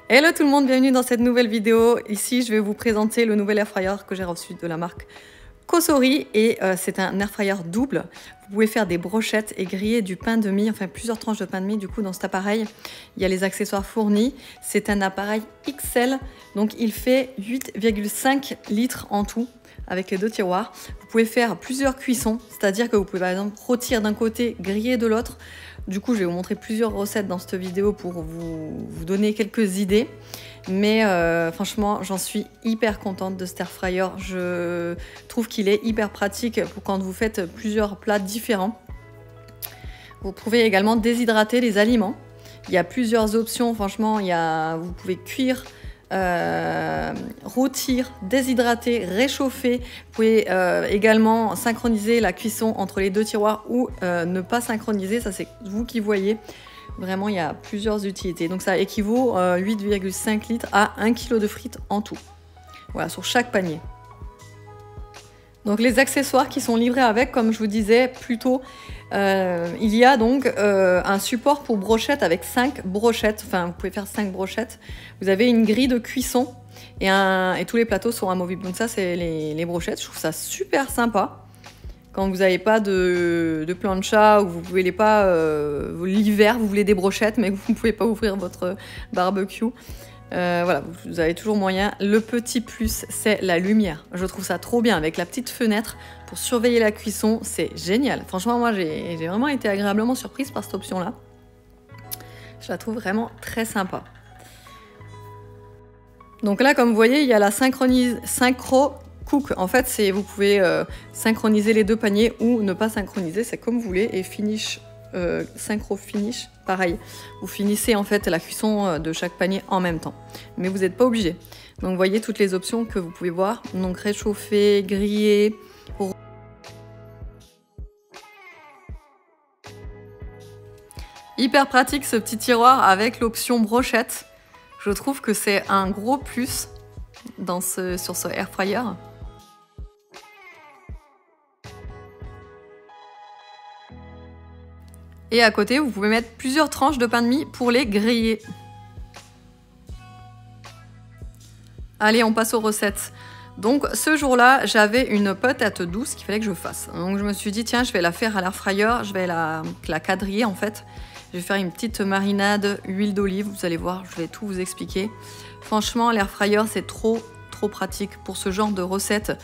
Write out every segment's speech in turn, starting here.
Hello tout le monde, bienvenue dans cette nouvelle vidéo. Ici, je vais vous présenter le nouvel air fryer que j'ai reçu de la marque Cosori et c'est un air fryer double. Vous pouvez faire des brochettes et griller du pain de mie, enfin plusieurs tranches de pain de mie. Du coup, dans cet appareil, il y a les accessoires fournis. C'est un appareil XL, donc il fait 8,5 litres en tout avec les deux tiroirs. Vous pouvez faire plusieurs cuissons, c'est-à-dire que vous pouvez par exemple rôtir d'un côté, griller de l'autre. Du coup, je vais vous montrer plusieurs recettes dans cette vidéo pour vous donner quelques idées. Mais franchement, j'en suis hyper contente de cet air fryer. Je trouve qu'il est hyper pratique pour quand vous faites plusieurs plats différents. Vous pouvez également déshydrater les aliments. Il y a plusieurs options, franchement. Vous pouvez cuire, rôtir, déshydrater, réchauffer. Vous pouvez également synchroniser la cuisson entre les deux tiroirs ou ne pas synchroniser, ça c'est vous qui voyez. Vraiment, il y a plusieurs utilités. Donc ça équivaut 8,5 litres à 1 kg de frites en tout. Voilà, sur chaque panier. Donc les accessoires qui sont livrés avec, comme je vous disais plus tôt, il y a donc un support pour brochettes avec 5 brochettes. Enfin, vous pouvez faire 5 brochettes. Vous avez une grille de cuisson et tous les plateaux sont amovibles. Donc ça, c'est les brochettes. Je trouve ça super sympa. Quand vous n'avez pas de plancha ou vous pouvez pas l'hiver, vous voulez des brochettes, mais vous ne pouvez pas ouvrir votre barbecue. Voilà, vous avez toujours moyen. Le petit plus, c'est la lumière. Je trouve ça trop bien avec la petite fenêtre pour surveiller la cuisson. C'est génial. Franchement, moi, j'ai vraiment été agréablement surprise par cette option-là. Je la trouve vraiment très sympa. Donc là, comme vous voyez, il y a la synchro cook. En fait, vous pouvez synchroniser les deux paniers ou ne pas synchroniser. C'est comme vous voulez. Et finish, synchro finish. Pareil, vous finissez en fait la cuisson de chaque panier en même temps. Mais vous n'êtes pas obligé. Donc vous voyez toutes les options que vous pouvez voir. Donc réchauffer, griller. Hyper pratique ce petit tiroir avec l'option brochette. Je trouve que c'est un gros plus sur ce air fryer. Et à côté, vous pouvez mettre plusieurs tranches de pain de mie pour les griller. Allez, on passe aux recettes. Donc ce jour-là, j'avais une patate douce qu'il fallait que je fasse. Donc je me suis dit, tiens, je vais la faire à l'air fryer, je vais la quadriller en fait. Je vais faire une petite marinade, huile d'olive, vous allez voir, je vais tout vous expliquer. Franchement, l'air fryer, c'est trop pratique pour ce genre de recettes.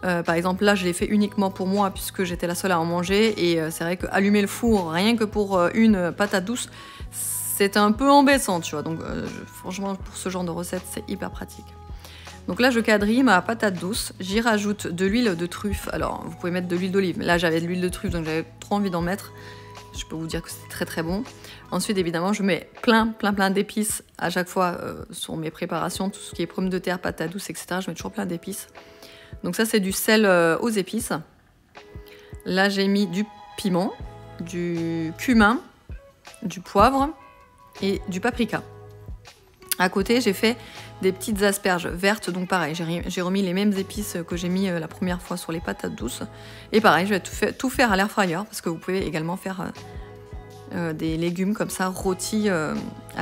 Par exemple, là, je l'ai fait uniquement pour moi puisque j'étais la seule à en manger. Et c'est vrai qu'allumer le four, rien que pour une patate douce, c'est un peu embêtant, tu vois. Donc, franchement, pour ce genre de recette, c'est hyper pratique. Donc là, je quadrille ma patate douce. J'y rajoute de l'huile de truffe. Alors, vous pouvez mettre de l'huile d'olive. Mais là, j'avais de l'huile de truffe, donc j'avais trop envie d'en mettre. Je peux vous dire que c'est très bon. Ensuite, évidemment, je mets plein d'épices à chaque fois sur mes préparations. Tout ce qui est pommes de terre, patates douces, etc. Je mets toujours plein d'épices. Donc ça, c'est du sel aux épices. Là, j'ai mis du piment, du cumin, du poivre et du paprika. À côté, j'ai fait des petites asperges vertes. Donc pareil, j'ai remis les mêmes épices que j'ai mis la première fois sur les patates douces. Et pareil, je vais tout faire à l'air fryer parce que vous pouvez également faire des légumes comme ça, rôtis à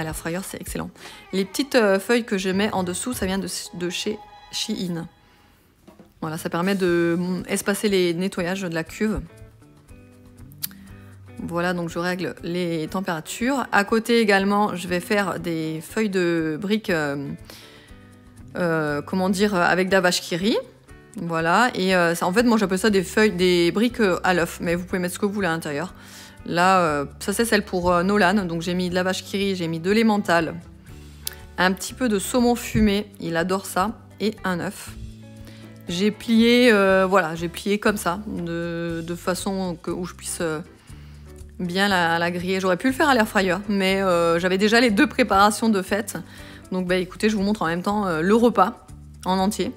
l'air fryer, c'est excellent. Les petites feuilles que je mets en dessous, ça vient de chez Shein. Voilà, ça permet de espacer les nettoyages de la cuve. Voilà, donc je règle les températures. À côté également, je vais faire des feuilles de briques, avec de la vache qui rit. Voilà, et en fait, moi j'appelle ça des briques à l'œuf, mais vous pouvez mettre ce que vous voulez à l'intérieur. Là, ça c'est celle pour Nolan, donc j'ai mis de la vache qui rit, j'ai mis de l'emmental, un petit peu de saumon fumé, il adore ça, et un œuf. J'ai plié, j'ai plié comme ça, de façon où je puisse bien la griller. J'aurais pu le faire à l'air fryer, mais j'avais déjà les deux préparations de fait. Donc écoutez, je vous montre en même temps le repas en entier.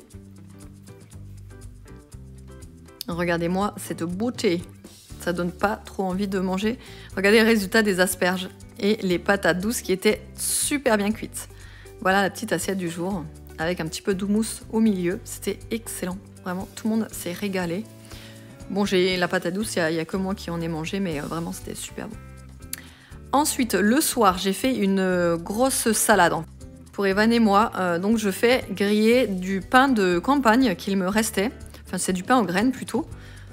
Regardez-moi cette beauté. Ça donne pas trop envie de manger. Regardez le résultat des asperges et les patates douces qui étaient super bien cuites. Voilà la petite assiette du jour, avec un petit peu d'houmous au milieu. C'était excellent. Vraiment, tout le monde s'est régalé. Bon, j'ai la patate douce, il n'y a que moi qui en ai mangé, mais vraiment, c'était super bon. Ensuite, le soir, j'ai fait une grosse salade. pour Evan et moi. Donc je fais griller du pain de campagne qu'il me restait. Enfin, c'est du pain aux graines plutôt.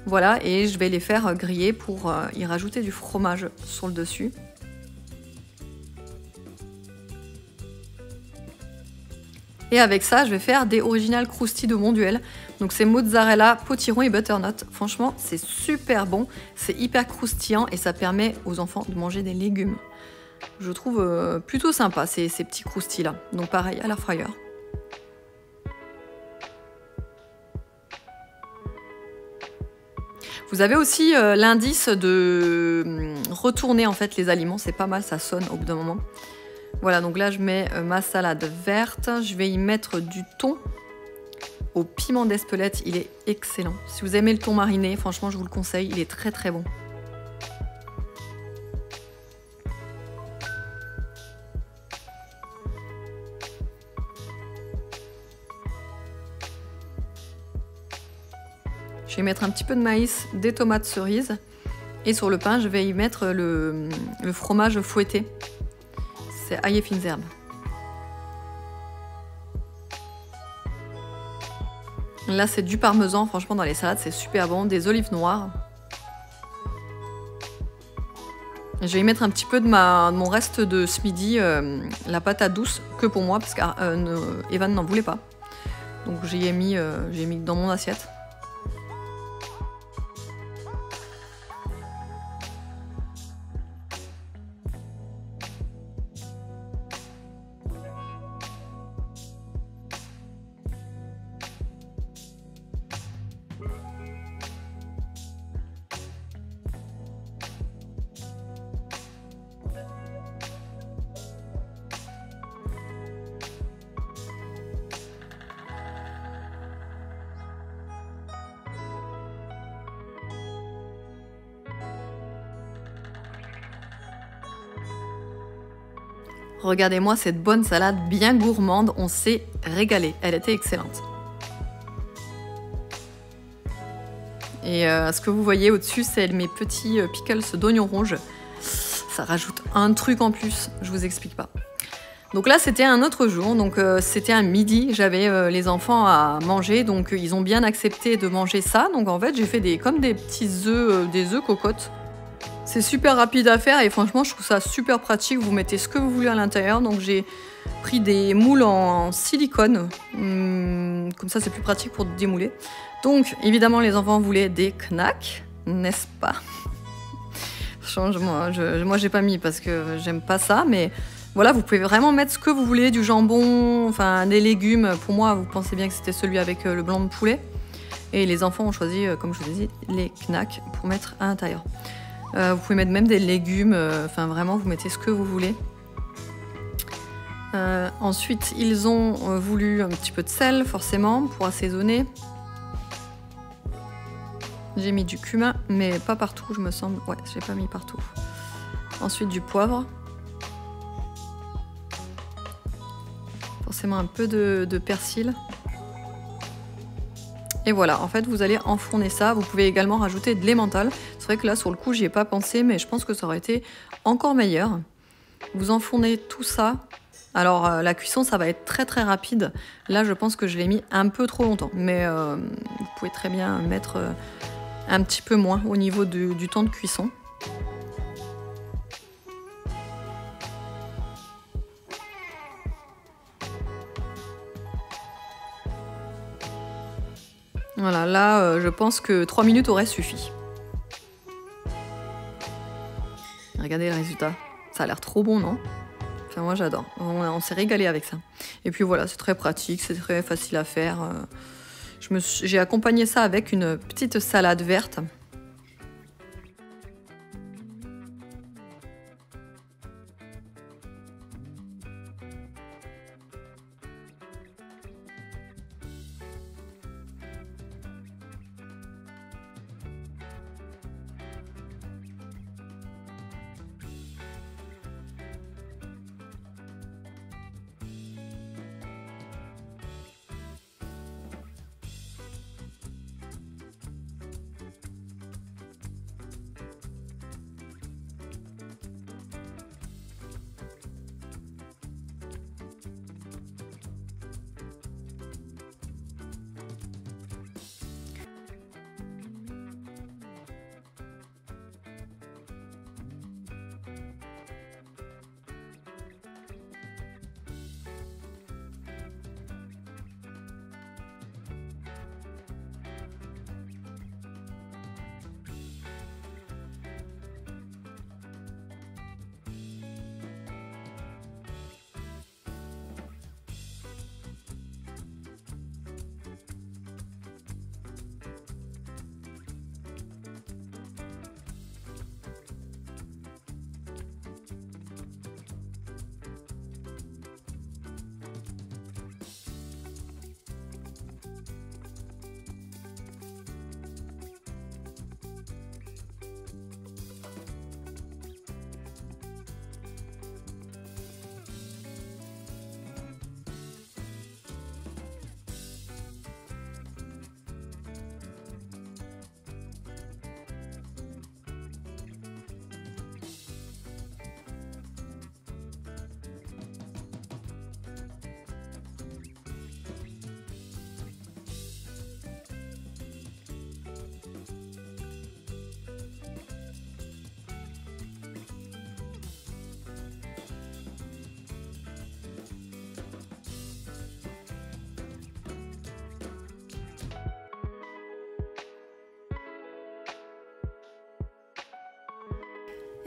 Voilà, et je vais les faire griller pour y rajouter du fromage sur le dessus. Et avec ça, je vais faire des Original Crousty de Monduel. Donc c'est mozzarella, potiron et butternut. Franchement, c'est super bon, c'est hyper croustillant et ça permet aux enfants de manger des légumes. Je trouve plutôt sympa ces petits croustilles là. Donc pareil à l'air fryer. Vous avez aussi l'indice de retourner en fait les aliments, c'est pas mal, ça sonne au bout d'un moment. Voilà, donc là je mets ma salade verte, je vais y mettre du thon au piment d'Espelette, il est excellent. Si vous aimez le thon mariné, franchement je vous le conseille, il est très très bon. Je vais y mettre un petit peu de maïs, des tomates cerises. Et sur le pain, je vais y mettre le fromage fouetté. C'est ail et fines herbes. Là, c'est du parmesan. Franchement, dans les salades, c'est super bon. Des olives noires. Je vais y mettre un petit peu de mon reste de ce midi, la patate douce, que pour moi, parce qu'Evan n'en voulait pas. Donc, j'ai mis dans mon assiette. Regardez-moi cette bonne salade bien gourmande, on s'est régalé, elle était excellente. Et ce que vous voyez au-dessus, c'est mes petits pickles d'oignons rouges. Ça rajoute un truc en plus, je vous explique pas. Donc là, c'était un autre jour, donc c'était un midi, j'avais les enfants à manger, donc ils ont bien accepté de manger ça. Donc en fait, j'ai fait comme des petits œufs, des œufs cocottes. C'est super rapide à faire et franchement, je trouve ça super pratique. Vous mettez ce que vous voulez à l'intérieur. Donc j'ai pris des moules en silicone, comme ça c'est plus pratique pour démouler. Donc évidemment, les enfants voulaient des knacks, n'est-ce pas? Moi j'ai pas mis parce que j'aime pas ça, mais voilà, vous pouvez vraiment mettre ce que vous voulez, du jambon, enfin des légumes. Pour moi, vous pensez bien que c'était celui avec le blanc de poulet. Et les enfants ont choisi, comme je vous ai dit, les knacks pour mettre à l'intérieur. Vous pouvez mettre même des légumes, enfin vraiment vous mettez ce que vous voulez. Ensuite ils ont voulu un petit peu de sel forcément pour assaisonner. J'ai mis du cumin mais pas partout je me semble, ouais j'ai pas mis partout. Ensuite du poivre. Forcément un peu de persil. Et voilà, en fait, vous allez enfourner ça. Vous pouvez également rajouter de l'emmental. C'est vrai que là, sur le coup, j'y ai pas pensé, mais je pense que ça aurait été encore meilleur. Vous enfournez tout ça. Alors, la cuisson, ça va être très très rapide. Là, je pense que je l'ai mis un peu trop longtemps. Mais vous pouvez très bien mettre un petit peu moins au niveau du temps de cuisson. Voilà, là, je pense que 3 minutes aurait suffi. Regardez le résultat. Ça a l'air trop bon, non? Enfin, moi, j'adore. On s'est régalé avec ça. Et puis voilà, c'est très pratique, c'est très facile à faire. J'ai accompagné ça avec une petite salade verte.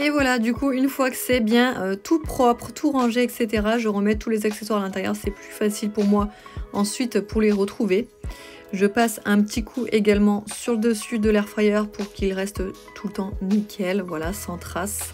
Et voilà, du coup, une fois que c'est bien tout propre, tout rangé, etc., je remets tous les accessoires à l'intérieur. C'est plus facile pour moi ensuite pour les retrouver. Je passe un petit coup également sur le dessus de l'air fryer pour qu'il reste tout le temps nickel, voilà, sans trace.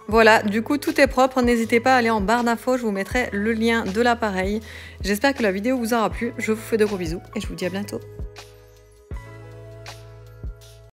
Voilà, du coup tout est propre, n'hésitez pas à aller en barre d'infos, je vous mettrai le lien de l'appareil. J'espère que la vidéo vous aura plu, je vous fais de gros bisous et je vous dis à bientôt.